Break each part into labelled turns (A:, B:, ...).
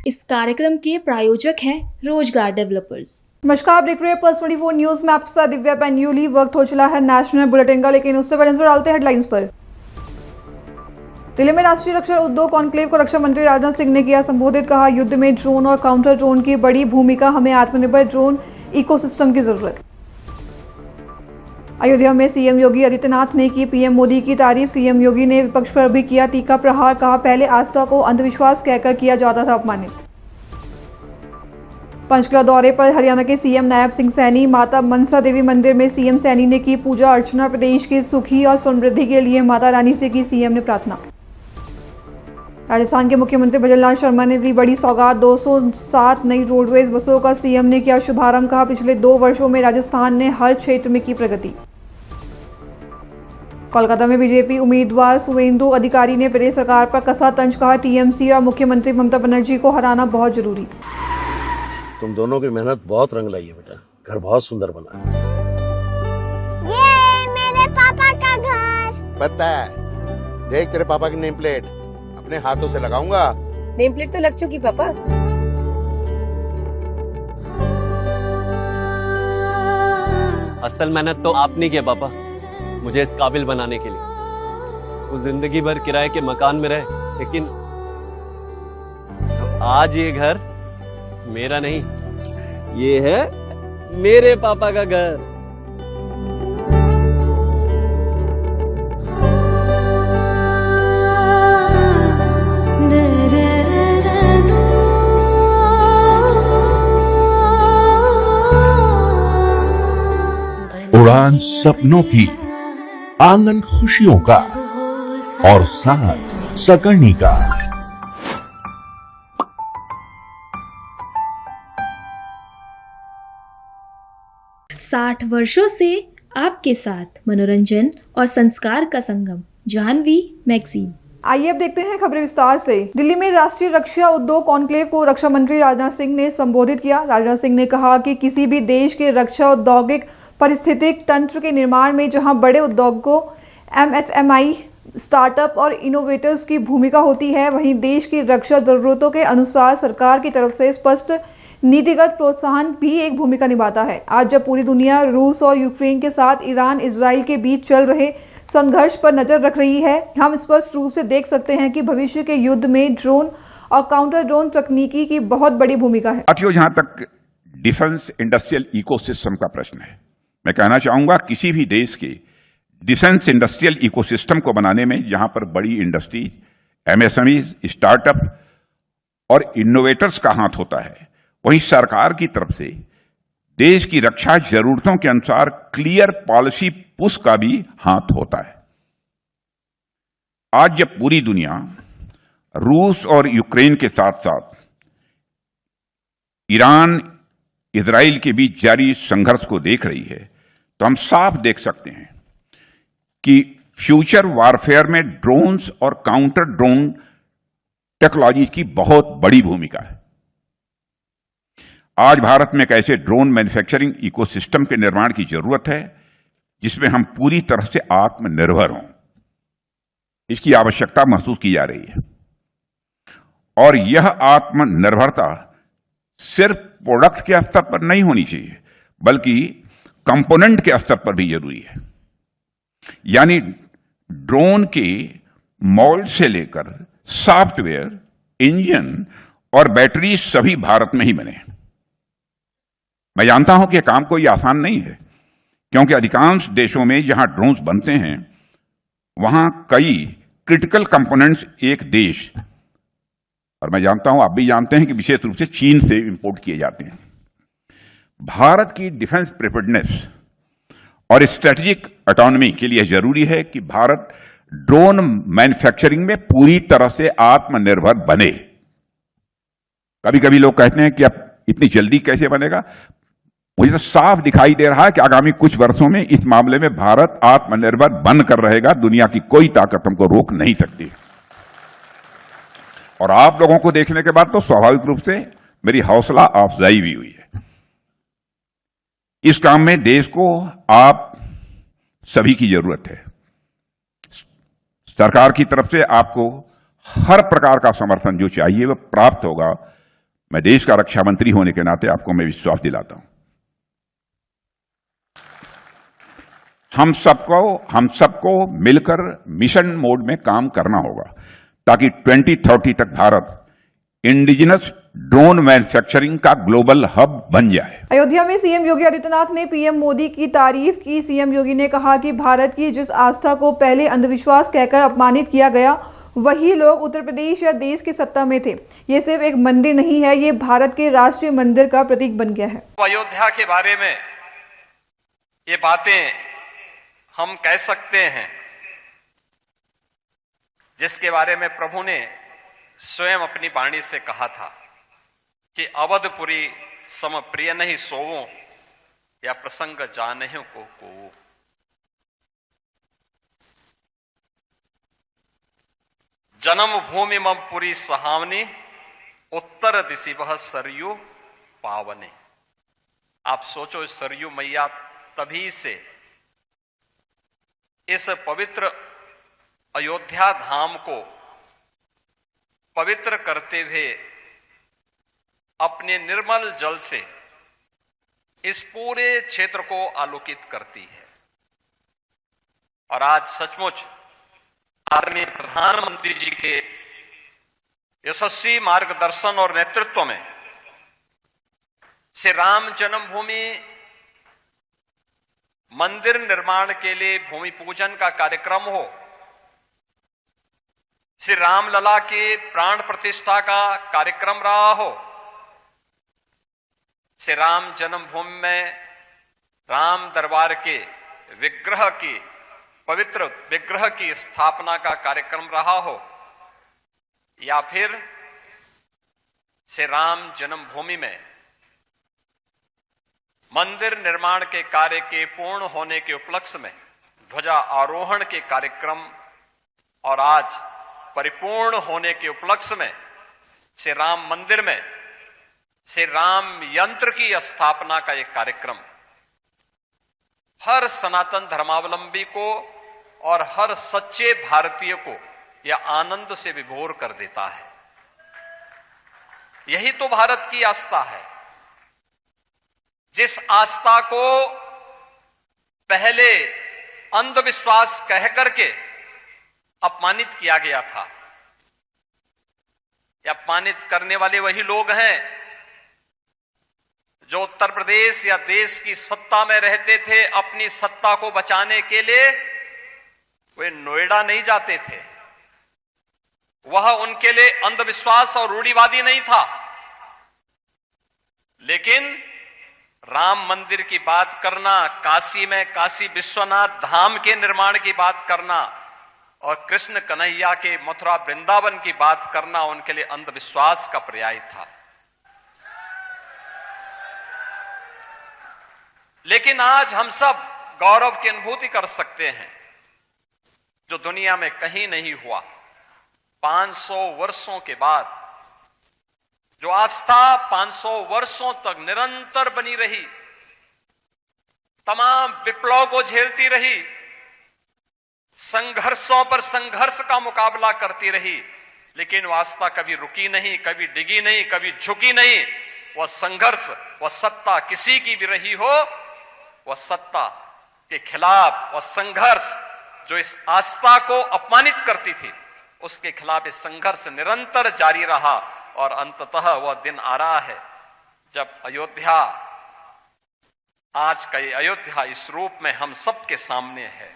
A: इस कार्यक्रम के प्रायोजक हैं रोजगार डेवलपर्स।
B: नमस्कार, आप देख रहे हैं Pulse 24 न्यूज में आपके साथ दिव्या पैन्यूली। वक्त हो चला है नेशनल बुलेटिन का, लेकिन उससे पहले नजर डालते हैं हेडलाइंस पर। दिल्ली में राष्ट्रीय रक्षा उद्योग कॉन्क्लेव को रक्षा मंत्री राजनाथ सिंह ने किया संबोधित। कहा, युद्ध में ड्रोन और काउंटर ड्रोन की बड़ी भूमिका, हमें आत्मनिर्भर ड्रोन इकोसिस्टम की जरूरत। अयोध्या में सीएम योगी आदित्यनाथ ने की पीएम मोदी की तारीफ। सीएम योगी ने विपक्ष पर भी किया तीखा प्रहार। कहा, पहले आस्था को अंधविश्वास कहकर किया जाता था अपमानित। पंचकुला दौरे पर हरियाणा के सीएम नायब सिंह सैनी। माता मनसा देवी मंदिर में सीएम सैनी ने की पूजा अर्चना। प्रदेश की सुखी और समृद्धि के लिए माता रानी से की सीएम ने प्रार्थना। राजस्थान के मुख्यमंत्री भजनलाल शर्मा ने दी बड़ी सौगात। 207 नई रोडवेज बसों का सीएम ने किया शुभारंभ। कहा, पिछले 2 वर्षों में राजस्थान ने हर क्षेत्र में की प्रगति। कोलकाता में बीजेपी उम्मीदवार शुवेंदु अधिकारी ने प्रदेश सरकार पर कसा तंज। कहा, टीएमसी और मुख्यमंत्री ममता बनर्जी को हराना बहुत जरूरी।
C: तुम दोनों की मेहनत बहुत रंग लाई है बेटा, घर बहुत सुंदर बना है।
D: ये मेरे पापा का घर।
C: पता है, देख तेरे पापा की नेम प्लेट अपने हाथों से लगाऊंगा।
E: नेम प्लेट तो लग चुकी पापा।
F: असल मेहनत तो आपने किया पापा, मुझे इस काबिल बनाने के लिए। वो जिंदगी भर किराए के मकान में रहे, लेकिन तो आज ये घर मेरा नहीं, ये है मेरे पापा का घर।
G: उड़ान सपनों की, आंगन खुशियों का और साथ सकर्णी का।
A: साठ वर्षों से आपके साथ मनोरंजन और संस्कार का संगम, जानवी मैगजीन।
B: आइए अब देखते हैं खबरें विस्तार से। दिल्ली में राष्ट्रीय रक्षा उद्योग कॉन्क्लेव को रक्षा मंत्री राजनाथ सिंह ने संबोधित किया। राजनाथ सिंह ने कहा कि किसी भी देश के रक्षा औद्योगिक पारिस्थितिक तंत्र के निर्माण में जहां बड़े उद्योगों, एमएसएमई, स्टार्टअप और इनोवेटर्स की भूमिका होती है, वहीं देश की रक्षा जरूरतों के अनुसार सरकार की तरफ से स्पष्ट नीतिगत प्रोत्साहन भी एक भूमिका निभाता है। आज जब पूरी दुनिया रूस और यूक्रेन के साथ ईरान इजराइल के बीच चल रहे संघर्ष पर नजर रख रही है, हम स्पष्ट रूप से देख सकते हैं कि भविष्य के युद्ध में ड्रोन और काउंटर ड्रोन तकनीकी की बहुत बड़ी भूमिका है।
H: जहां तक डिफेंस इंडस्ट्रियल इकोसिस्टम का प्रश्न है, मैं कहना चाहूंगा किसी भी देश के डिफेंस इंडस्ट्रियल इकोसिस्टम को बनाने में जहां पर बड़ी इंडस्ट्री, एमएसएमई, स्टार्टअप और इनोवेटर्स का हाथ होता है, वहीं सरकार की तरफ से देश की रक्षा जरूरतों के अनुसार क्लियर पॉलिसी पुश का भी हाथ होता है। आज जब पूरी दुनिया रूस और यूक्रेन के साथ साथ ईरान, इजराइल के बीच जारी संघर्ष को देख रही है, तो हम साफ देख सकते हैं कि फ्यूचर वॉरफेयर में ड्रोन्स और काउंटर ड्रोन टेक्नोलॉजी की बहुत बड़ी भूमिका है। आज भारत में एक ऐसे ड्रोन मैन्युफैक्चरिंग इकोसिस्टम के निर्माण की जरूरत है जिसमें हम पूरी तरह से आत्मनिर्भर हों। इसकी आवश्यकता महसूस की जा रही है और यह आत्मनिर्भरता सिर्फ प्रोडक्ट के स्तर पर नहीं होनी चाहिए, बल्कि कंपोनेंट के स्तर पर भी जरूरी है। यानी ड्रोन के मॉल्ड से लेकर सॉफ्टवेयर, इंजन और बैटरी सभी भारत में ही बने। मैं जानता हूं कि यह काम कोई आसान नहीं है, क्योंकि अधिकांश देशों में जहां ड्रोन्स बनते हैं वहां कई क्रिटिकल कंपोनेंट्स एक देश, और मैं जानता हूं, आप भी जानते हैं कि विशेष रूप से चीन से इंपोर्ट किए जाते हैं। भारत की डिफेंस प्रिपेयर्डनेस और स्ट्रेटेजिक ऑटोनॉमी के लिए जरूरी है कि भारत ड्रोन मैन्युफैक्चरिंग में पूरी तरह से आत्मनिर्भर बने। कभी कभी लोग कहते हैं कि अब इतनी जल्दी कैसे बनेगा। मुझे तो साफ दिखाई दे रहा है कि आगामी कुछ वर्षों में इस मामले में भारत आत्मनिर्भर बनकर रहेगा। दुनिया की कोई ताकत हमको रोक नहीं सकती। और आप लोगों को देखने के बाद तो स्वाभाविक रूप से मेरी हौसला अफजाई भी हुई है। इस काम में देश को आप सभी की जरूरत है। सरकार की तरफ से आपको हर प्रकार का समर्थन जो चाहिए वह प्राप्त होगा, मैं देश का रक्षा मंत्री होने के नाते आपको मैं विश्वास दिलाता हूं, हम सबको मिलकर मिशन मोड में काम करना होगा ताकि 2030 तक भारत इंडिजिनस ड्रोन मैन्युफैक्चरिंग का ग्लोबल हब बन जाए।
B: अयोध्या में सीएम योगी आदित्यनाथ ने पीएम मोदी की तारीफ की। सीएम योगी ने कहा कि भारत की जिस आस्था को पहले अंधविश्वास कहकर अपमानित किया गया, वही लोग उत्तर प्रदेश या देश की सत्ता में थे। ये सिर्फ एक मंदिर नहीं है, ये भारत के राष्ट्रीय मंदिर का प्रतीक बन गया है।
I: अयोध्या के बारे में ये बातें हम कह सकते हैं जिसके बारे में प्रभु ने स्वयं अपनी वाणी से कहा था कि अवधपुरी सम प्रिय नहीं सोवो, या प्रसंग जानहु को जन्म भूमि मम पुरी सहावनी, उत्तर दिशि वह सरयू पावने। आप सोचो, सरयू मैया तभी से इस पवित्र अयोध्या धाम को पवित्र करते हुए अपने निर्मल जल से इस पूरे क्षेत्र को आलोकित करती है। और आज सचमुच आदरणीय प्रधानमंत्री जी के यशस्वी मार्गदर्शन और नेतृत्व में श्री राम जन्मभूमि मंदिर निर्माण के लिए भूमि पूजन का कार्यक्रम हो, श्री रामलला के प्राण प्रतिष्ठा का कार्यक्रम रहा हो, श्री राम जन्मभूमि में राम दरबार के विग्रह की, पवित्र विग्रह की स्थापना का कार्यक्रम रहा हो, या फिर श्री राम जन्मभूमि में मंदिर निर्माण के कार्य के पूर्ण होने के उपलक्ष्य में ध्वजा आरोहण के कार्यक्रम और आज परिपूर्ण होने के उपलक्ष्य में श्री राम मंदिर में श्री राम यंत्र की स्थापना का एक कार्यक्रम हर सनातन धर्मावलंबी को और हर सच्चे भारतीय को यह आनंद से विभोर कर देता है। यही तो भारत की आस्था है, जिस आस्था को पहले अंधविश्वास कह करके अपमानित किया गया था। ये अपमानित करने वाले वही लोग हैं जो उत्तर प्रदेश या देश की सत्ता में रहते थे। अपनी सत्ता को बचाने के लिए वे नोएडा नहीं जाते थे। वह उनके लिए अंधविश्वास और रूढ़िवादी नहीं था, लेकिन राम मंदिर की बात करना, काशी में काशी विश्वनाथ धाम के निर्माण की बात करना और कृष्ण कन्हैया के मथुरा वृंदावन की बात करना उनके लिए अंधविश्वास का पर्याय था। लेकिन आज हम सब गौरव की अनुभूति कर सकते हैं जो दुनिया में कहीं नहीं हुआ। 500 वर्षों के बाद जो आस्था 500 वर्षों तक निरंतर बनी रही, तमाम विप्लव को झेलती रही, संघर्षों पर संघर्ष का मुकाबला करती रही, लेकिन वह आस्था कभी रुकी नहीं, कभी डिगी नहीं, कभी झुकी नहीं। वह संघर्ष, वह सत्ता किसी की भी रही हो, वह सत्ता के खिलाफ वह संघर्ष जो इस आस्था को अपमानित करती थी, उसके खिलाफ इस संघर्ष निरंतर जारी रहा। और अंततः वह दिन आ रहा है जब अयोध्या, आज का ये अयोध्या इस रूप में हम सबके सामने है।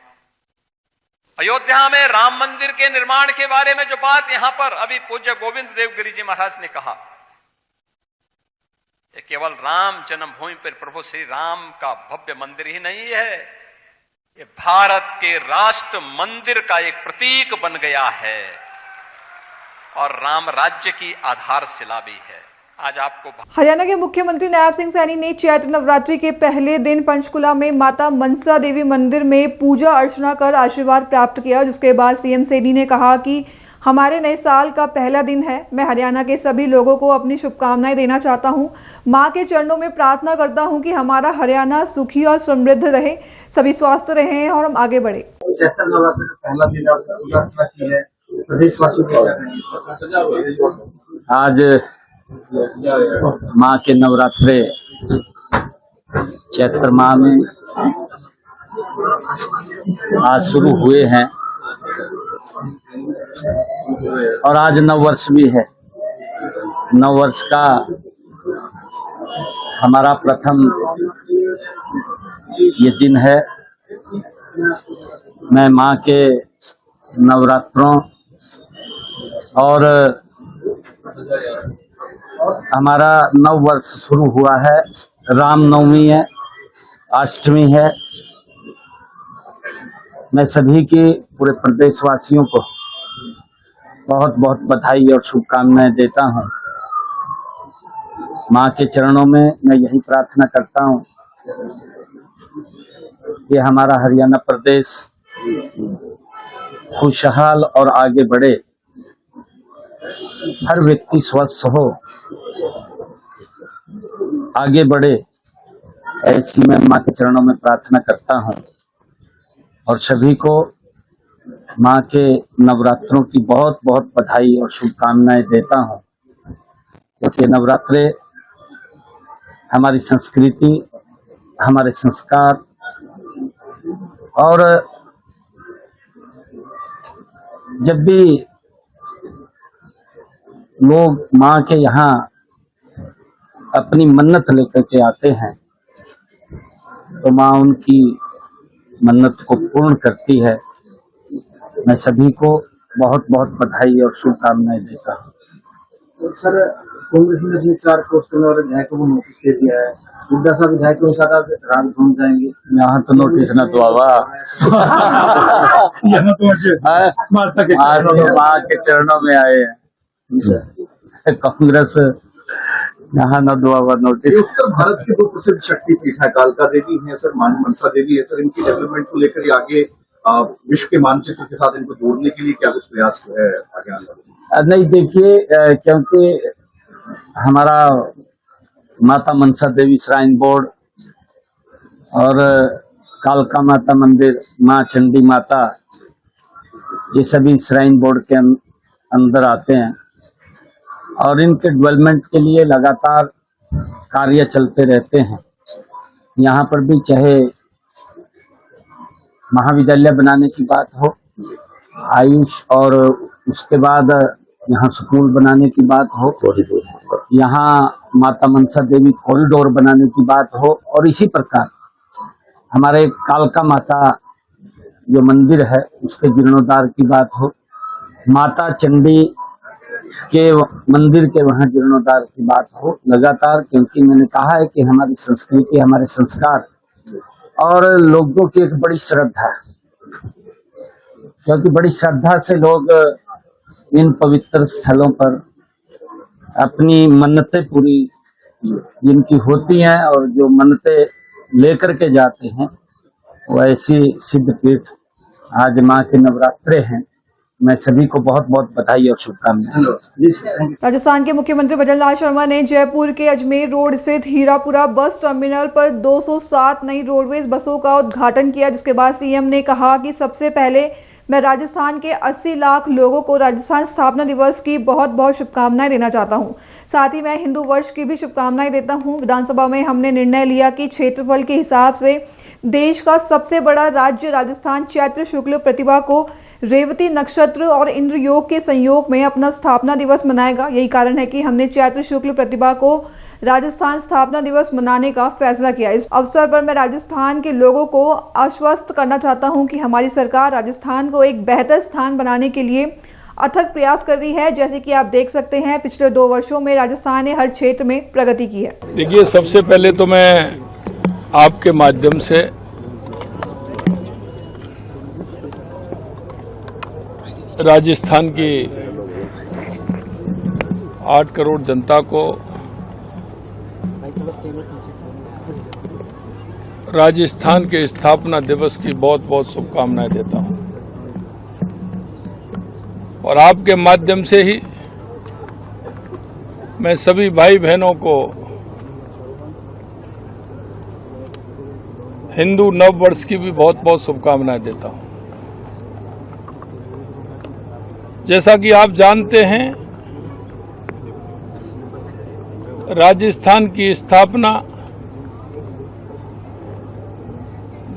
I: अयोध्या में राम मंदिर के निर्माण के बारे में जो बात यहां पर अभी पूज्य गोविंद देवगिरी जी महाराज ने कहा, ये केवल राम जन्मभूमि पर प्रभु श्री राम का भव्य मंदिर ही नहीं है, ये भारत के राष्ट्र मंदिर का एक प्रतीक बन गया है और राम राज्य की आधारशिला भी है। आज आपको
B: हरियाणा के मुख्यमंत्री नायब सिंह सैनी ने चैत्र नवरात्रि के पहले दिन पंचकुला में माता मनसा देवी मंदिर में पूजा अर्चना कर आशीर्वाद प्राप्त किया, जिसके बाद सीएम सैनी ने कहा कि हमारे नए साल का पहला दिन है। मैं हरियाणा के सभी लोगों को अपनी शुभकामनाएं देना चाहता हूं। मां के चरणों में प्रार्थना करता हूं कि हमारा हरियाणा सुखी और समृद्ध रहे, सभी स्वस्थ रहें और हम आगे बढ़े।
J: आज माँ के नवरात्रे चैत्र माह में आज शुरू हुए हैं और आज नव वर्ष भी है। नव वर्ष का हमारा प्रथम ये दिन है। मैं माँ के नवरात्रों और हमारा नव वर्ष शुरू हुआ है। रामनवमी है, अष्टमी है। मैं सभी के पूरे प्रदेशवासियों को बहुत बहुत बधाई और शुभकामनाएं देता हूं। माँ के चरणों में मैं यही प्रार्थना करता हूं कि हमारा हरियाणा प्रदेश खुशहाल और आगे बढ़े, हर व्यक्ति स्वस्थ हो, आगे बढ़े, ऐसी मैं माँ के चरणों में प्रार्थना करता हूँ। और सभी को माँ के नवरात्रों की बहुत बहुत बधाई और शुभकामनाएं देता हूँ, क्योंकि नवरात्रे हमारी संस्कृति, हमारे संस्कार और जब भी लोग माँ के यहाँ अपनी मन्नत लेकर के आते हैं तो माँ उनकी मन्नत को पूर्ण करती है। मैं सभी को बहुत बहुत बधाई और शुभकामनाएं देता हूँ।
K: सर, कांग्रेस ने भी 4 पोस्टल और विधायकों को नोटिस दे दिया है। बुड्ढा साहब विधायकों के साथ राजभवन जाएंगे।
J: यहाँ तो नोटिस न दो माँ के चरणों में आए हैं। कांग्रेस यहाँ न दुआ नोटिस।
K: उत्तर भारत की 2 प्रसिद्ध शक्तिपीठ है, कालका देवी है सर, मां मनसा देवी है सर। इनकी डेवलपमेंट को लेकर आगे विश्व के मानचित्र के साथ इनको जोड़ने के लिए क्या कुछ प्रयास है आगे आने?
J: नहीं, देखिए, क्योंकि हमारा माता मनसा देवी श्राइन बोर्ड और कालका माता मंदिर, माँ चंडी माता, ये सभी श्राइन बोर्ड के अंदर आते हैं और इनके डेवलपमेंट के लिए लगातार कार्य चलते रहते हैं। यहाँ पर भी चाहे महाविद्यालय बनाने की बात हो, आयुष, और उसके बाद यहाँ स्कूल बनाने की बात हो, यहाँ माता मनसा देवी कॉरिडोर बनाने की बात हो, और इसी प्रकार हमारे कालका माता जो मंदिर है उसके जीर्णोद्धार की बात हो, माता चंडी के मंदिर के वहाँ जीर्णोद्धार की बात हो, लगातार। क्योंकि मैंने कहा है कि हमारी संस्कृति, हमारे संस्कार और लोगों की एक बड़ी श्रद्धा, क्योंकि बड़ी श्रद्धा से लोग इन पवित्र स्थलों पर अपनी मन्नतें पूरी जिनकी होती हैं और जो मन्नतें लेकर के जाते हैं, वो ऐसी सिद्ध पीठ आज माँ के नवरात्रे हैं। मैं सभी को बहुत बहुत बधाई और शुभकामनाएं।
B: राजस्थान के मुख्यमंत्री भजनलाल शर्मा ने जयपुर के अजमेर रोड स्थित हीरापुरा बस टर्मिनल पर 207 नई रोडवेज बसों का उद्घाटन किया, जिसके बाद सीएम ने कहा कि सबसे पहले मैं राजस्थान के 80 लाख लोगों को राजस्थान स्थापना दिवस की बहुत बहुत शुभकामनाएं देना चाहता हूं। साथ ही मैं हिंदू वर्ष की भी शुभकामनाएं देता हूं। विधानसभा में हमने निर्णय लिया कि क्षेत्रफल के हिसाब से देश का सबसे बड़ा राज्य राजस्थान चैत्र शुक्ल प्रतिभा को रेवती नक्षत्र और इंद्र योग के संयोग में अपना स्थापना दिवस मनाएगा। यही कारण है कि हमने चैत्र शुक्ल प्रतिभा को राजस्थान स्थापना दिवस मनाने का फैसला किया। इस अवसर पर मैं राजस्थान के लोगों को आश्वस्त करना चाहता हूं कि हमारी सरकार राजस्थान को एक बेहतर स्थान बनाने के लिए अथक प्रयास कर रही है। जैसे कि आप देख सकते हैं, पिछले 2 वर्षों में राजस्थान ने हर क्षेत्र में प्रगति की है।
L: देखिए, सबसे पहले तो मैं आपके माध्यम से राजस्थान की 8 करोड़ जनता को राजस्थान के स्थापना दिवस की बहुत बहुत शुभकामनाएं देता हूं, और आपके माध्यम से ही मैं सभी भाई बहनों को हिंदू नव वर्ष की भी बहुत बहुत शुभकामनाएं देता हूं। जैसा कि आप जानते हैं राजस्थान की स्थापना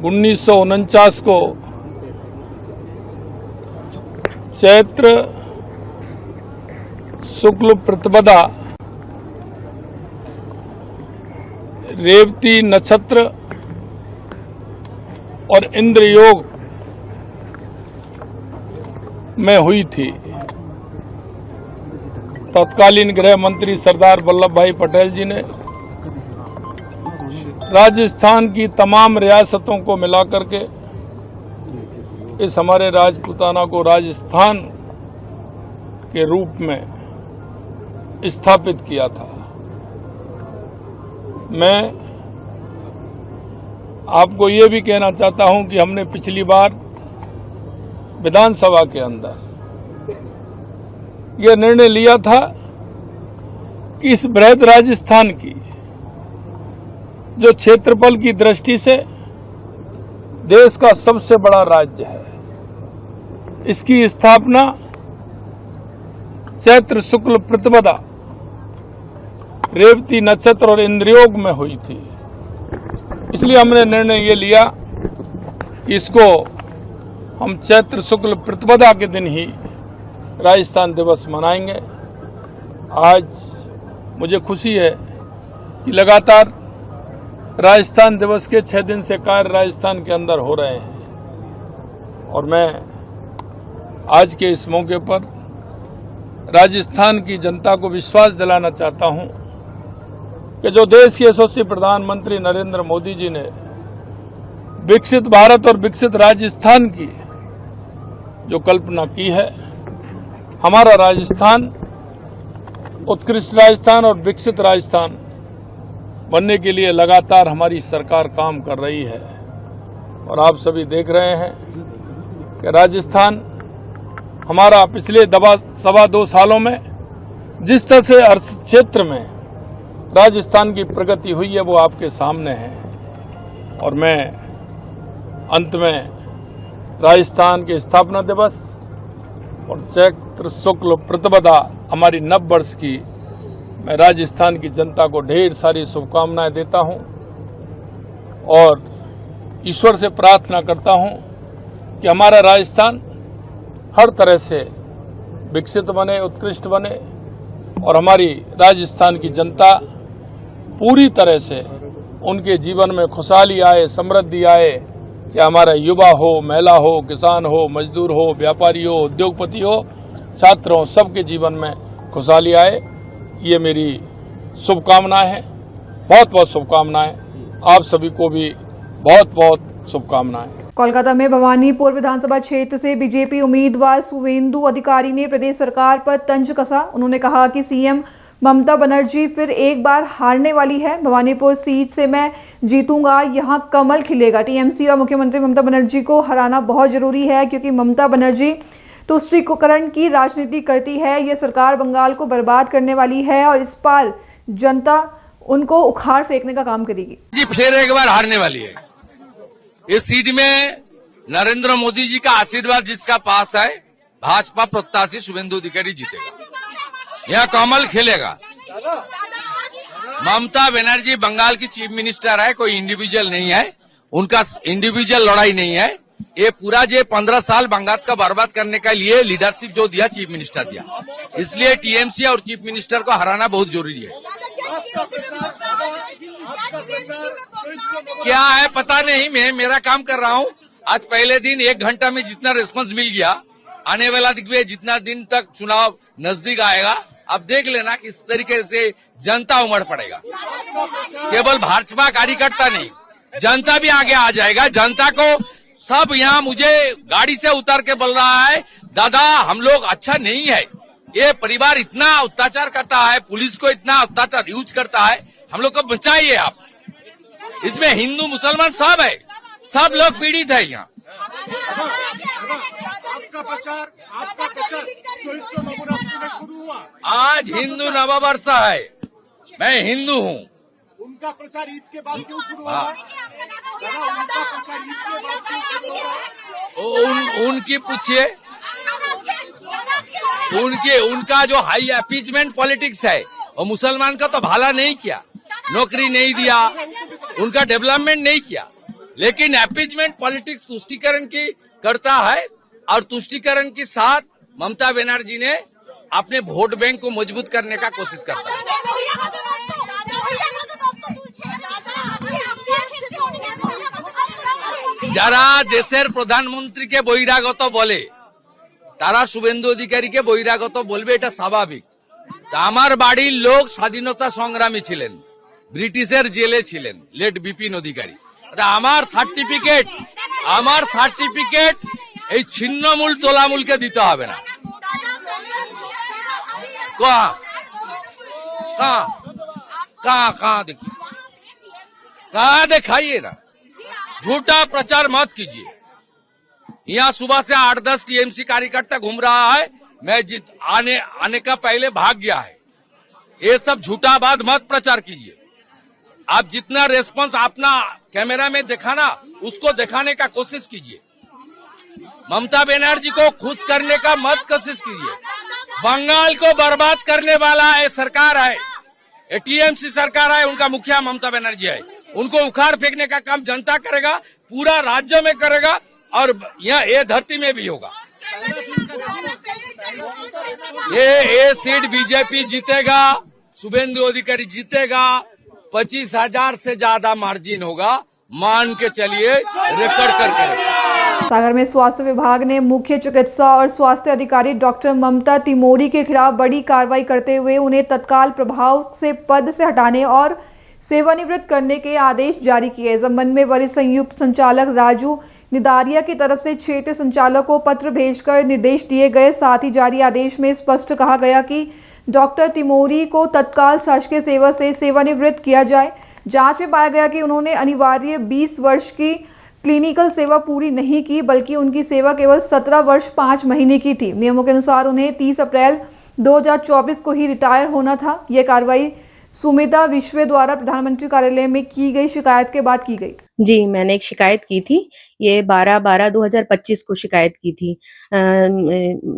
L: 1949 को चैत्र शुक्ल प्रतिपदा रेवती नक्षत्र और इंद्र योग में हुई थी। तत्कालीन गृह मंत्री सरदार वल्लभ भाई पटेल जी ने राजस्थान की तमाम रियासतों को मिलाकर के इस हमारे राजपूताना को राजस्थान के रूप में स्थापित किया था। मैं आपको ये भी कहना चाहता हूं कि हमने पिछली बार विधानसभा के अंदर यह निर्णय लिया था कि इस बृहद राजस्थान की जो क्षेत्रफल की दृष्टि से देश का सबसे बड़ा राज्य है, इसकी स्थापना चैत्र शुक्ल प्रतिपदा रेवती नक्षत्र और इंद्रयोग में हुई थी। इसलिए हमने निर्णय ये लिया कि इसको हम चैत्र शुक्ल प्रतिपदा के दिन ही राजस्थान दिवस मनाएंगे। आज मुझे खुशी है कि लगातार राजस्थान दिवस के 6 दिन से कार्य राजस्थान के अंदर हो रहे हैं और मैं आज के इस मौके पर राजस्थान की जनता को विश्वास दिलाना चाहता हूं कि जो देश के यशस्वी प्रधानमंत्री नरेंद्र मोदी जी ने विकसित भारत और विकसित राजस्थान की जो कल्पना की है, हमारा राजस्थान उत्कृष्ट राजस्थान और विकसित राजस्थान बनने के लिए लगातार हमारी सरकार काम कर रही है। और आप सभी देख रहे हैं कि राजस्थान हमारा पिछले 2.25 सालों में जिस तरह से अर्थ क्षेत्र में राजस्थान की प्रगति हुई है वो आपके सामने है। और मैं अंत में राजस्थान के स्थापना दिवस और चैत्र शुक्ल प्रतिपदा हमारी नव वर्ष की मैं राजस्थान की जनता को ढेर सारी शुभकामनाएं देता हूं और ईश्वर से प्रार्थना करता हूं कि हमारा राजस्थान हर तरह से विकसित बने, उत्कृष्ट बने और हमारी राजस्थान की जनता पूरी तरह से उनके जीवन में खुशहाली आए, समृद्धि आए, चाहे हमारा युवा हो, महिला हो, किसान हो, मजदूर हो, व्यापारी हो, उद्योगपति हो, छात्र हो, सबके जीवन में खुशहाली आए। ये मेरी शुभकामनाएं हैं। बहुत बहुत शुभकामनाएं। आप सभी को भी बहुत बहुत शुभकामनाएं।
B: कोलकाता में भवानीपुर विधानसभा क्षेत्र से बीजेपी उम्मीदवार सुवेंदु अधिकारी ने प्रदेश सरकार पर तंज कसा। उन्होंने कहा कि सीएम ममता बनर्जी फिर एक बार हारने वाली है। भवानीपुर सीट से मैं जीतूंगा, यहां कमल खिलेगा। टीएमसी और मुख्यमंत्री ममता बनर्जी को हराना बहुत जरूरी है क्योंकि ममता बनर्जी तुष्टीकरण की राजनीति करती है। ये सरकार बंगाल को बर्बाद करने वाली है और इस बार जनता उनको उखाड़ फेंकने का काम करेगी।
M: जी फिर एक बार हारने वाली है। इस सीट में नरेंद्र मोदी जी का आशीर्वाद जिसका पास है, भाजपा प्रत्याशी शुभेंदु अधिकारी जीतेगा। यह कमल खेलेगा। ममता बनर्जी बंगाल की चीफ मिनिस्टर है, कोई इंडिविजुअल नहीं है, उनका इंडिविजुअल लड़ाई नहीं है। ये पूरा जो 15 साल बंगाल का बर्बाद करने के लिए लीडरशिप जो दिया, चीफ मिनिस्टर दिया, इसलिए टीएमसी और चीफ मिनिस्टर को हराना बहुत जरूरी है। क्या है पता नहीं, मेरा काम कर रहा हूँ। आज पहले दिन 1 घंटा में जितना रिस्पांस मिल गया, आने वाला जितना दिन तक चुनाव नजदीक आएगा, अब देख लेना किस तरीके से जनता उमड़ पड़ेगा। केवल भाजपा कार्यकर्ता नहीं, जनता भी आगे आ जाएगा। जनता को सब यहाँ मुझे गाड़ी से उतर के बोल रहा है, दादा हम लोग अच्छा नहीं है, ये परिवार इतना अत्याचार करता है, पुलिस को इतना अत्याचार यूज करता है, हम लोग को बचाइए आप। इसमें हिंदू मुसलमान सब है, सब लोग पीड़ित है यहाँ।
K: आपका प्रचार शुरू हुआ।
M: आज हिंदू नववर्ष है, मैं हिंदू हूँ।
K: उनका प्रचार ईद के बाद क्यों शुरू हुआ? उनका प्रचार ईद के बाद क्यों शुरू हुआ?
M: उनकी पूछिए, उनका जो हाई अपीजमेंट पॉलिटिक्स है और मुसलमान का तो भला नहीं किया, नौकरी नहीं दिया, उनका डेवलपमेंट नहीं किया, लेकिन अपीजमेंट पॉलिटिक्स तुष्टीकरण की करता है और तुष्टीकरण के साथ ममता बनर्जी ने अपने वोट बैंक को मजबूत करने का कोशिश करता है। যারা দেশের প্রধানমন্ত্রীকে বহিরাগত বলে তারা শুভেন্দু অধিকারীকে বহিরাগত বলবে, এটা স্বাভাবিক। তা আমার বাড়ির লোক স্বাধীনতা সংগ্রামী ছিলেন, ব্রিটিশের জেলে ছিলেন, লেট বিপিন অধিকারী। আমার সার্টিফিকেট এই ছিন্নমূল তোলামূলকে দিতে হবে না। कहाँ दिखाइए ना, झूठा प्रचार मत कीजिए। यहाँ सुबह से 8-10 टीएमसी कार्यकर्ता घूम रहा है, मैं आने का पहले भाग गया है। ये सब झूठा बात मत प्रचार कीजिए। आप जितना रेस्पॉन्स अपना कैमरा में दिखाना उसको दिखाने का कोशिश कीजिए। ममता बनर्जी को खुश करने का मत कोशिश कीजिए। बंगाल को बर्बाद करने वाला ये सरकार है, ये टीएमसी सरकार है, उनका मुखिया ममता बनर्जी है। उनको उखाड़ फेंकने का काम जनता करेगा, पूरा राज्य में करेगा और ये धरती में भी होगा। ये सीट बीजेपी जीतेगा, शुभेंदु अधिकारी जीतेगा, 25,000 से ज्यादा मार्जिन होगा, मान के चलिए, रिकॉर्ड करके।
B: सागर में स्वास्थ्य विभाग ने मुख्य चिकित्सा और स्वास्थ्य अधिकारी डॉक्टर ममता टिमोरी के खिलाफ बड़ी कार्रवाई करते हुए उन्हें तत्काल प्रभाव से पद से हटाने और सेवानिवृत्त करने के आदेश जारी किए। इस संबंध में वरिष्ठ संयुक्त संचालक राजू निदारिया की तरफ से क्षेत्र संचालक को पत्र भेजकर निर्देश दिए गए। साथ ही जारी आदेश में स्पष्ट कहा गया कि डॉक्टर तिमोरी को तत्काल शासकीय सेवा से सेवानिवृत्त किया जाए। जांच में पाया गया कि उन्होंने अनिवार्य 20 वर्ष की क्लिनिकल सेवा पूरी नहीं की, बल्कि उनकी सेवा केवल 17 वर्ष 5 महीने की थी। नियमों के अनुसार उन्हें 30 अप्रैल 2024 को ही रिटायर होना था। यह कार्रवाई सुमिता विश्व द्वारा प्रधानमंत्री कार्यालय में की गई शिकायत के बाद की गई।
N: जी, मैंने एक शिकायत की थी, ये 12/12/2025 को शिकायत की थी।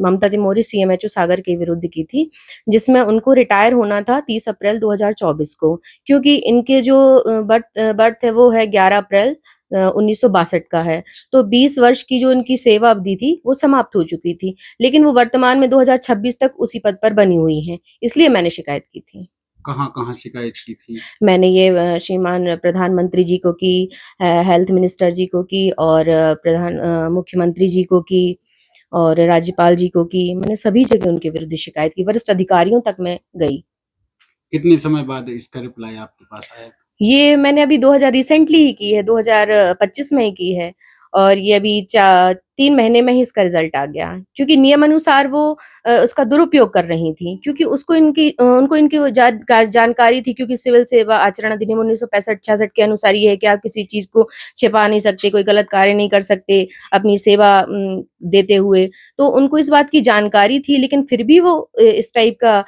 N: ममता टिमोरी CMHO सागर के विरुद्ध की थी, जिसमें उनको रिटायर होना था 30 अप्रैल 2024 को, क्योंकि इनके जो बर्थ है वो है 11 अप्रैल 1962 का है। तो 20 वर्ष की जो इनकी सेवा अवधि थी वो समाप्त हो चुकी थी, लेकिन वो वर्तमान में 2026 तक उसी पद पर बनी हुई हैं, इसलिए मैंने शिकायत की थी।
O: कहाँ शिकायत की थी?
N: मैंने ये श्रीमान प्रधानमंत्री जी को की, हेल्थ मिनिस्टर जी को की, और मुख्यमंत्री जी को की, और राज्यपाल जी को की। मैंने सभी जगह उनके विरुद्ध शिकायत की, वरिष्ठ अधिकारियों तक मैं गई।
O: कितने समय बाद इसका रिप्लाई आपके पास आया?
N: ये मैंने अभी 2000 रिसेंटली ही की है, 2025 में ही की है, और ये अभी 3 महीने में ही इसका रिजल्ट आ गया, क्योंकि नियम अनुसार वो उसका दुरुपयोग कर रही थी, क्योंकि उनको इनकी जानकारी थी, क्योंकि सिविल सेवा आचरण अधिनियम 1965-66 के अनुसार ये है कि आप किसी चीज को छिपा नहीं सकते, कोई गलत कार्य नहीं कर सकते अपनी सेवा देते हुए। तो उनको इस बात की जानकारी थी, लेकिन फिर भी वो इस टाइप का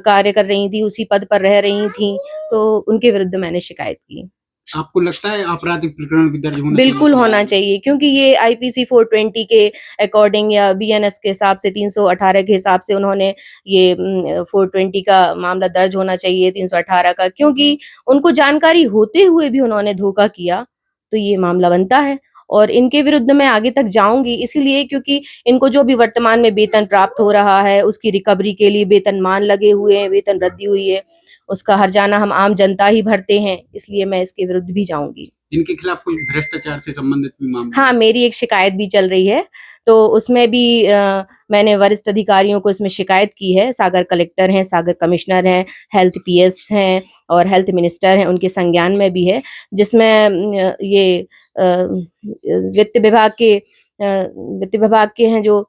N: कार्य कर रही थी, उसी पद पर रह रही थी, तो उनके विरुद्ध मैंने शिकायत की।
O: आपको लगता है आपराधिक प्रकरण भी दर्ज होना
N: बिल्कुल होना चाहिए, क्योंकि ये IPC 420 के अकॉर्डिंग या BNS के हिसाब से 318 के हिसाब से उन्होंने ये 420 का मामला दर्ज होना चाहिए, 318 का, क्योंकि उनको जानकारी होते हुए भी उन्होंने धोखा किया, तो ये मामला बनता है। और इनके विरुद्ध मैं आगे तक जाऊंगी, इसीलिए क्योंकि इनको जो भी वर्तमान में वेतन प्राप्त हो रहा है उसकी रिकवरी के लिए वेतनमान लगे हुए हैं, वेतन रद्दी हुई है, उसका हर्जाना हम आम जनता ही भरते हैं, इसलिए मैं इसके विरुद्ध भी जाऊंगी।
O: इनके खिलाफ कोई भ्रष्टाचार से संबंधित भी मामला?
N: हाँ, मेरी एक शिकायत भी चल रही है, तो उसमें भी मैंने वरिष्ठ अधिकारियों को इसमें शिकायत की है। सागर कलेक्टर हैं, सागर कमिश्नर हैं, हेल्थ PS हैं और हेल्थ मिनिस्टर हैं, उनके संज्ञान में भी है, जिसमें ये वित्त विभाग के हैं जो,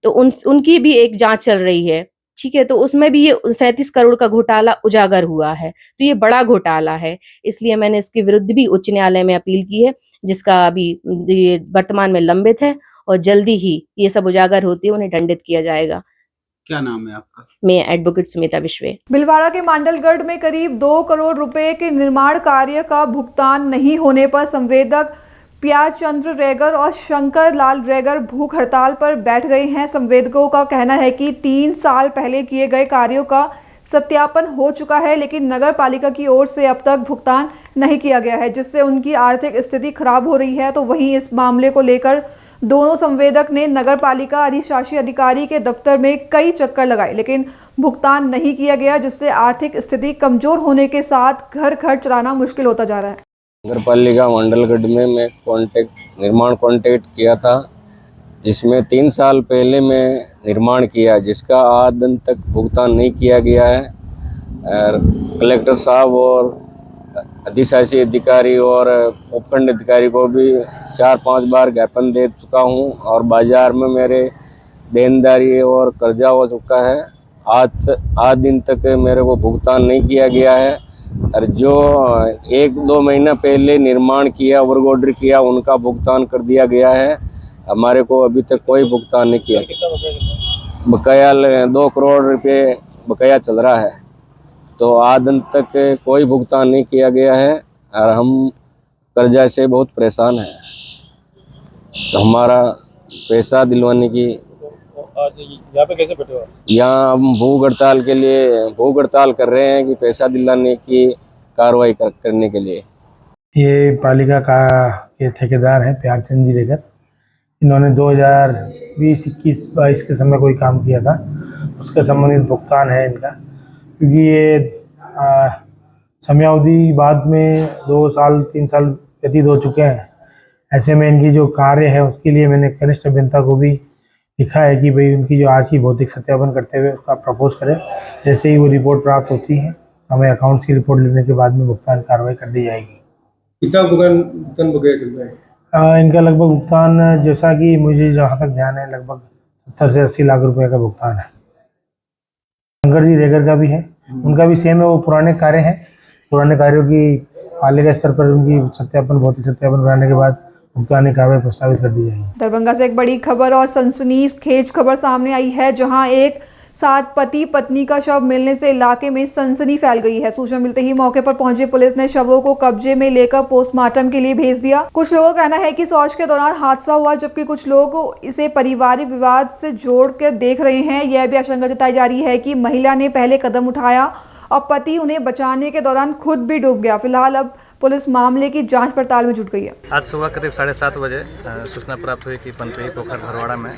N: तो उनकी भी एक जांच चल रही है, ठीक है। तो उसमें भी ये 37 करोड़ का घोटाला उजागर हुआ है, तो ये बड़ा घोटाला है, इसलिए मैंने इसके विरुद्ध भी उच्च न्यायालय में अपील की है, जिसका अभी ये वर्तमान में लंबित है, और जल्दी ही ये सब उजागर होते हैं, उन्हें दंडित किया जाएगा।
O: क्या नाम है आपका?
N: मैं एडवोकेट सुमिता विश्व।
B: भिलवाड़ा के मांडलगढ़ में करीब 2 करोड़ रुपए के निर्माण कार्य का भुगतान नहीं होने पर संवेदक प्याज चंद्र रेगर और शंकर लाल रेगर भूख हड़ताल पर बैठ गए हैं। संवेदकों का कहना है कि 3 साल पहले किए गए कार्यों का सत्यापन हो चुका है, लेकिन नगर पालिका की ओर से अब तक भुगतान नहीं किया गया है, जिससे उनकी आर्थिक स्थिति खराब हो रही है। तो वहीं इस मामले को लेकर दोनों संवेदक ने नगर पालिका अधिशासी अधिकारी के दफ्तर में कई चक्कर लगाए, लेकिन भुगतान नहीं किया गया, जिससे आर्थिक स्थिति कमजोर होने के साथ घर खर्च चलाना मुश्किल होता जा रहा है।
P: नगर पालिका मंडलगढ़ में मैं निर्माण कॉन्ट्रैक्ट किया था, जिसमें 3 साल पहले मैं निर्माण किया, जिसका आज दिन तक भुगतान नहीं किया गया है। कलेक्टर साहब और अधिशासी अधिकारी और उपखंड अधिकारी को भी 4-5 बार ज्ञापन दे चुका हूं और बाजार में मेरे देनदारी और कर्जा हो चुका है। आज दिन तक मेरे को भुगतान नहीं किया गया है और जो 1-2 महीना पहले निर्माण किया, वर्क ऑर्डर किया, उनका भुगतान कर दिया गया है। हमारे को अभी तक कोई भुगतान नहीं किया गया। बकाया 2 करोड़ रुपए बकाया चल रहा है, तो आज दिन तक कोई भुगतान नहीं किया गया है और हम कर्जा से बहुत परेशान हैं। तो हमारा पैसा दिलवाने की
Q: आज यहाँ पे कैसे बैठे हो?
P: यहाँ हम भूख हड़ताल कर रहे हैं कि पैसा दिलाने की कार्रवाई करने के लिए।
Q: ये पालिका के ठेकेदार हैं प्यारचंद जी लेकर। इन्होंने 2020, 21, 22 के समय कोई काम किया था, उसका संबंधित भुगतान है इनका, क्योंकि ये समयावधि बाद में 2 साल 3 साल व्यतीत हो चुके हैं। ऐसे में इनकी जो कार्य है उसके लिए मैंने कनिष्ठ अभियंता को भी लिखा है कि भाई उनकी जो आज ही भौतिक सत्यापन करते हुए उसका प्रपोज करें। जैसे ही वो रिपोर्ट प्राप्त होती है, हमें अकाउंट्स की रिपोर्ट लेने के बाद में भुगतान कार्रवाई कर दी जाएगी। कितना भुगतान बकाया चलता है? इनका लगभग भुगतान, जैसा कि मुझे जहाँ तक ध्यान है, लगभग 70 से 80 लाख रुपए का भुगतान है। शंकर जी रेगर का भी है, उनका भी सेम है। वो पुराने कार्य हैं, पुराने कार्यों की पालिका स्तर पर उनकी सत्यापन, भौतिक सत्यापन कराने के बाद भुगतान कार्रवाई प्रस्तावित कर दी जाएगी।
B: दरभंगा से एक बड़ी खबर और सनसनीखेज खबर सामने आई है, जहां एक साथ पति पत्नी का शव मिलने से इलाके में सनसनी फैल गई है। सूचना मिलते ही मौके पर पहुंची पुलिस ने शवों को कब्जे में लेकर पोस्टमार्टम के लिए भेज दिया। कुछ लोगों का कहना है कि शौच के दौरान हादसा हुआ, जबकि कुछ लोग इसे पारिवारिक विवाद से जोड़कर देख रहे हैं। यह भी आशंका जताई जा रही है कि महिला ने पहले कदम उठाया और पति उन्हें बचाने के दौरान खुद भी डूब गया। फिलहाल अब पुलिस मामले की जांच पड़ताल में जुट गई है।
R: आज सुबह करीब 7:30 बजे सूचना प्राप्त हुई कि पनपही पोखर भरवाड़ा में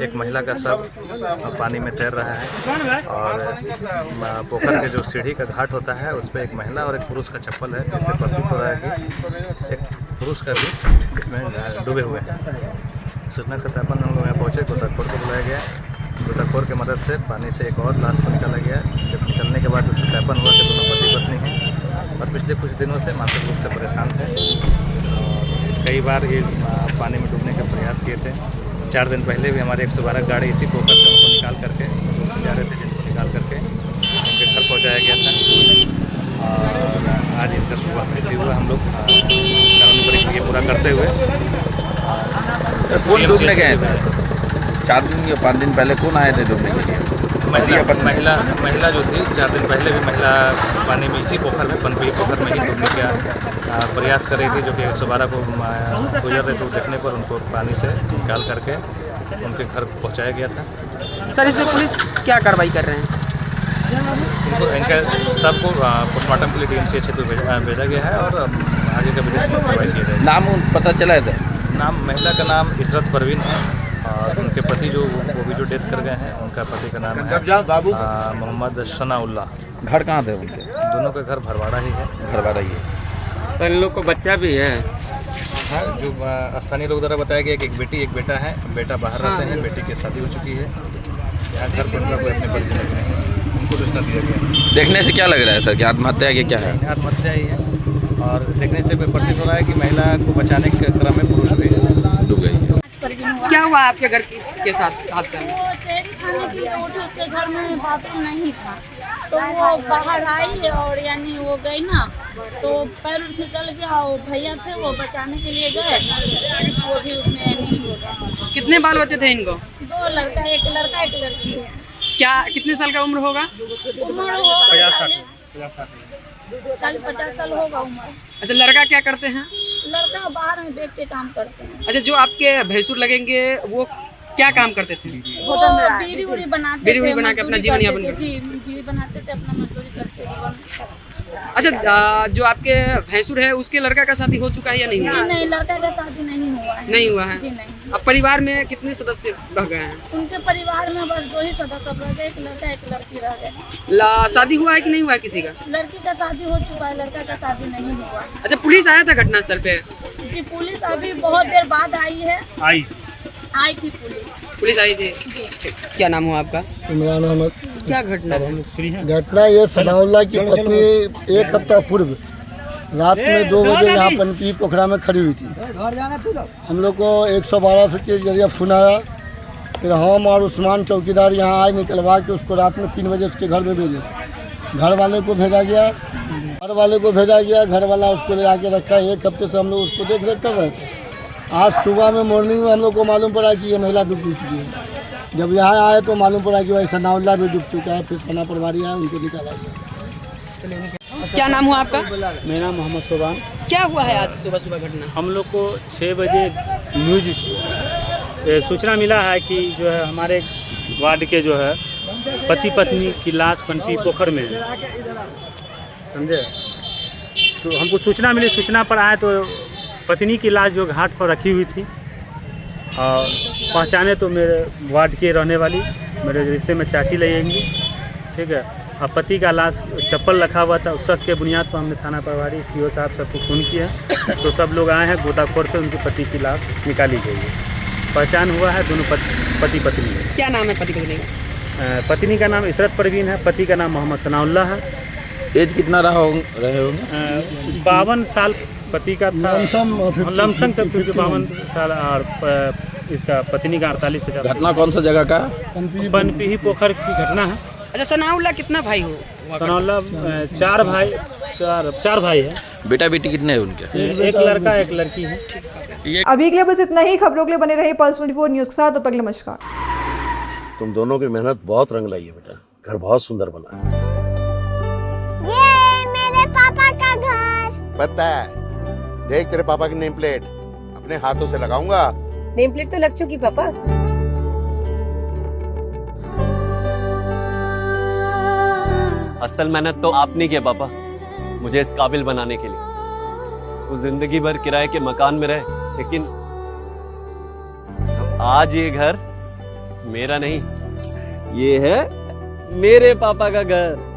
R: एक महिला का शव पानी में तैर रहा है और पोखर के जो सीढ़ी का घाट होता है उस पर एक महिला और एक पुरुष का चप्पल है, जिससे प्रतीत हो रहा है कि एक पुरुष का भी इसमें डूबे हुए हैं। सूचना सत्यापन हम लोग यहाँ पहुँचे, गोताखोर को बुलाया गया। गोताखोर की मदद से पानी से एक और लाश को निकाला गया। जब निकलने के बाद सत्यापन हुआ कि दोनों पति पत्नी हैं और पिछले कुछ दिनों से मानसिक रूप से परेशान थे और कई बार ये पानी में डूबने का प्रयास किए थे। 4 दिन पहले भी हमारे 112 गाड़ी इसी पोखर से उनको निकाल करके जा रहे थे, जिनको निकाल करके उनके घर पहुँचाया गया था और आज इनका सुबह मृत्यु हुआ। हम लोग कानूनी प्रक्रिया पूरा करते हुए
S: कौन डूबने गए थे? 4 दिन या 5 दिन पहले कौन आए थे डूबने के लिए?
R: महिला जो थी 4 दिन पहले भी महिला पानी में इसी पोखर में, पनपही पोखर में ही डूबने का प्रयास कर रही थी, जो कि 112 को गुजर रहे थे। देखने पर उनको पानी से निकाल करके उनके घर पहुंचाया गया था।
T: सर, इसमें पुलिस क्या कार्रवाई कर रहे हैं?
R: इनका सबको पोस्टमार्टम के लिए DMCH क्षेत्र भेजा गया है और आगे का विदेश में कार्रवाई किया जाएगा।
S: नाम पता चला है?
R: नाम महिला का नाम इशरत परवीन है और उनके पति जो वो भी जो डेथ कर गए हैं, उनका पति का नाम है मोहम्मद सनाउल्ला।
S: घर कहाँ थे उनके?
R: दोनों का घर भरवाड़ा ही है।
S: भरवाड़ा ही है।
R: तो इन लोग को बच्चा भी है। हाँ, जो स्थानीय लोग द्वारा बताया गया कि एक बेटी एक बेटा है। बेटा बाहर रहते हैं, बेटी की शादी हो चुकी है। यहाँ घर पर उनका कोई अपने परिजन नहीं है, उनको सूचना दिया गया।
S: देखने से क्या लग रहा है सर कि आत्महत्या की क्या है?
R: आत्महत्या ही है और देखने से प्रतीत हो रहा है कि महिला को बचाने के क्रम में पुरुष भी
S: डूब गई है।
T: क्या हुआ आपके घर के साथ हादसा?
D: वो सेरी खाने के लिए उठे, उसके घर में बाथरूम नहीं था, तो वो बाहर आई और यानी वो गई ना, तो पैर फिसल गया। वो भैया थे, वो बचाने के लिए गए, वो भी उसमें नहीं हो गया।
T: कितने बाल बच्चे थे इनको?
D: 2 लड़का, एक लड़की है।
T: क्या कितने साल का उम्र होगा?
D: उम्र होगा 40-50 साल होगा उम्र।
T: अच्छा, लड़का क्या करते हैं?
D: लड़का बाहर में बैठ के काम करते हैं।
T: अच्छा, जो आपके भैंसुर लगेंगे वो क्या काम करते थे?
D: वो बीड़ी उड़ी बनाते थे,
T: बीड़ी बना के अपना जीवन यापन
D: करते थे। जी, बीड़ी बनाते थे, अपना मजदूरी करते थे।
T: अच्छा, जो आपके भैंसुर है उसके लड़का का शादी हो चुका है या नहीं हुआ?
D: जी नहीं, लड़का का शादी नहीं हुआ है।
T: नहीं हुआ है?
D: जी नहीं।
T: अब परिवार में कितने सदस्य रह गए हैं?
D: उनके परिवार में बस 2 ही सदस्य रह गए, एक लड़का एक लड़की रह गए।
T: शादी हुआ है कि नहीं हुआ है किसी का?
D: लड़की का शादी हो चुका है, लड़का का शादी नहीं हुआ है।
T: अच्छा, पुलिस आया था घटनास्थल पे?
D: जी, पुलिस अभी बहुत देर बाद आई है। आई थी
T: पुलिस आई थी। क्या नाम हुआ आपका?
U: इमरान अहमद।
T: क्या घटना है?
U: घटना ये सनाउल्लाह की पत्नी 1 हफ्ता पूर्व रात में 2 बजे यहाँ पनपी पोखरा में खड़ी हुई थी। हम लोग को 112 से के जरिए फोन आया, फिर हम और उस्मान चौकीदार यहाँ आए, निकलवा के उसको रात में 3 बजे उसके घर में भेजे। घर वाले को भेजा गया, घर वाला उसको ले आके रखा। 1 हफ्ते से हम लोग उसको देख रेख कर रहे थे। आज सुबह में मॉर्निंग में हम लोग को मालूम पड़ा कि ये महिला डूब चुकी है। जब यहाँ आए तो मालूम पड़ा कि भाई सनाउल्लाह भी डूब चुका है। फिर थाना प्रभारी आया, उनको निकाला गया।
T: क्या नाम हुआ आपका?
V: मेरा मोहम्मद सुबान।
T: क्या हुआ है आज सुबह सुबह घटना?
V: हम लोग को 6 बजे न्यूज सूचना मिला है कि जो है हमारे वार्ड के जो है पति पत्नी की लाश पनपी पोखर में है, समझे। तो हमको सूचना मिली, सूचना पर आए तो पत्नी की लाश जो घाट पर रखी हुई थी, और पहचाने तो मेरे वार्ड के रहने वाली मेरे रिश्ते में चाची लगेंगी, ठीक है। और पति का लाश चप्पल रखा हुआ था। उस शक के बुनियाद पर हमने थाना प्रभारी सीओ साहब सबको फ़ोन किया, तो सब लोग आए हैं। गोताखोर से उनकी पति की लाश निकाली गई है। पहचान हुआ है दोनों पति पत्नी है।
T: क्या नाम है पति पत्नी का?
V: पत्नी का नाम इशरत परवीन है, पति का नाम मोहम्मद सनाउल्लाह है।
S: एज कितना रहे होंगे?
V: 52 साल पति का था, लमसम तक 52 साल, और इसका पत्नी का 48-50।
S: घटना कौन सा जगह का?
V: पनपी पोखर की घटना है।
T: अच्छा, सनाउल्लाह कितना भाई हो?
V: सनाउल्लाह 4 भाई है।
S: बेटा बेटी कितने हैं उनके?
V: एक लड़का एक लड़की है।
B: अभी के लिए बस इतना ही। खबरों के लिए बने रहे पल्स 24 न्यूज़ के साथ। तो पहले नमस्कार।
C: तुम दोनों की मेहनत बहुत रंग लाई है बेटा, घर बहुत सुंदर बना है।
W: ये मेरे पापा का घर।
C: पता है, देख तेरे पापा की नेम प्लेट अपने हाथों से लगाऊंगा।
E: नेम प्लेट तो लग चुकी पापा।
F: असल मेहनत तो आपने की है पापा, मुझे इस काबिल बनाने के लिए। वो जिंदगी भर किराए के मकान में रहे, लेकिन आज ये घर मेरा नहीं, ये है मेरे पापा का घर।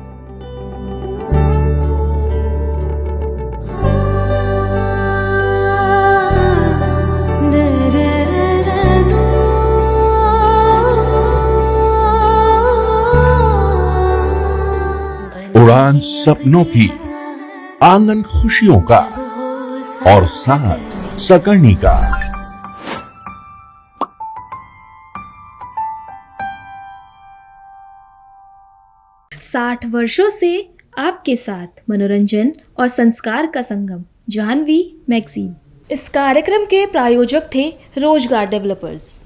G: उड़ान सपनों की, आंगन खुशियों का, और साथ सकर्णी का।
A: साठ वर्षों से आपके साथ मनोरंजन और संस्कार का संगम, जाह्नवी मैगजीन। इस कार्यक्रम के प्रायोजक थे रोजगार डेवलपर्स।